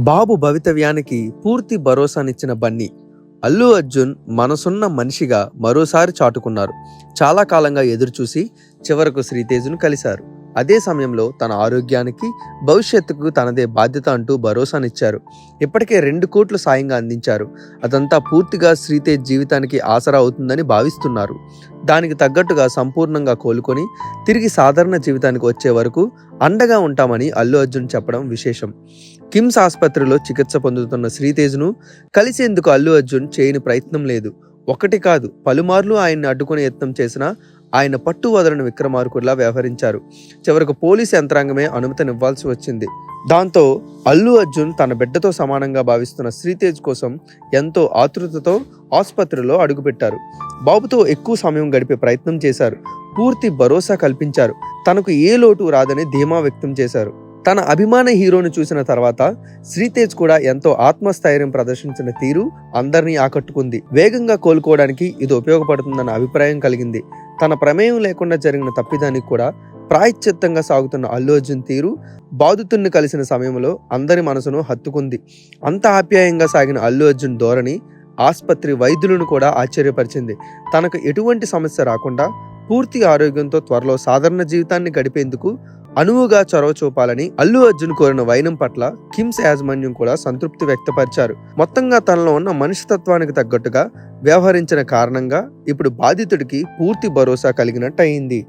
బాబు భవితవ్యానికి పూర్తి భరోసానిచ్చిన బన్నీ అల్లు అర్జున్ మనసున్న మనిషిగా మరోసారి చాటుకున్నారు. చాలా కాలంగా ఎదురుచూసి చివరకు శ్రీతేజ్ను కలిశారు. అదే సమయంలో తన ఆరోగ్యానికి, భవిష్యత్తుకు తనదే బాధ్యత అంటూ భరోసానిచ్చారు. ఇప్పటికే 2 కోట్లు సాయంగా అందించారు. అదంతా పూర్తిగా శ్రీతేజ్ జీవితానికి ఆసరా అవుతుందని భావిస్తున్నారు. దానికి తగ్గట్టుగా సంపూర్ణంగా కోలుకొని తిరిగి సాధారణ జీవితానికి వచ్చే వరకు అండగా ఉంటామని అల్లు అర్జున్ చెప్పడం విశేషం. కిమ్స్ ఆసుపత్రిలో చికిత్స పొందుతున్న శ్రీతేజ్ను కలిసేందుకు అల్లు అర్జున్ చేయని ప్రయత్నం లేదు. ఒకటి కాదు, పలుమార్లు ఆయన్ని అడ్డుకునే యత్నం చేసినా ఆయన పట్టు వదలని విక్రమార్కుడిలా వ్యవహరించారు. చివరకు పోలీసు యంత్రాంగమే అనుమతినివ్వాల్సి వచ్చింది. దాంతో అల్లు అర్జున్ తన బిడ్డతో సమానంగా భావిస్తున్న శ్రీతేజ్ కోసం ఎంతో ఆతృతతో ఆసుపత్రిలో అడుగుపెట్టారు. బాబుతో ఎక్కువ సమయం గడిపే ప్రయత్నం చేశారు. పూర్తి భరోసా కల్పించారు. తనకు ఏ లోటు రాదని ధీమా వ్యక్తం చేశారు. తన అభిమాన హీరోను చూసిన తర్వాత శ్రీతేజ్ కూడా ఎంతో ఆత్మస్థైర్యం ప్రదర్శించిన తీరు అందరినీ ఆకట్టుకుంది. వేగంగా కోలుకోవడానికి ఇది ఉపయోగపడుతుందన్న అభిప్రాయం కలిగింది. తన ప్రమేయం లేకుండా జరిగిన తప్పిదానికి కూడా ప్రాయశ్చిత్తంగా సాగుతున్న అల్లు అర్జున్ తీరు బాధితుడిని కలిసిన సమయంలో అందరి మనసును హత్తుకుంది. అంత ఆప్యాయంగా సాగిన అల్లు అర్జున్ ధోరణి ఆసుపత్రి వైద్యులను కూడా ఆశ్చర్యపరిచింది. తనకు ఎటువంటి సమస్య రాకుండా పూర్తి ఆరోగ్యంతో త్వరలో సాధారణ జీవితాన్ని గడిపేందుకు అనువుగా చొరవ చూపాలని అల్లు అర్జున్ కోరిన వైనం పట్ల కిమ్స్ యాజమాన్యం కూడా సంతృప్తి వ్యక్తపరిచారు. మొత్తంగా తనలో ఉన్న మనిషితత్వానికి తగ్గట్టుగా వ్యవహరించిన కారణంగా ఇప్పుడు బాధితుడికి పూర్తి భరోసా కలిగినట్టు అయింది.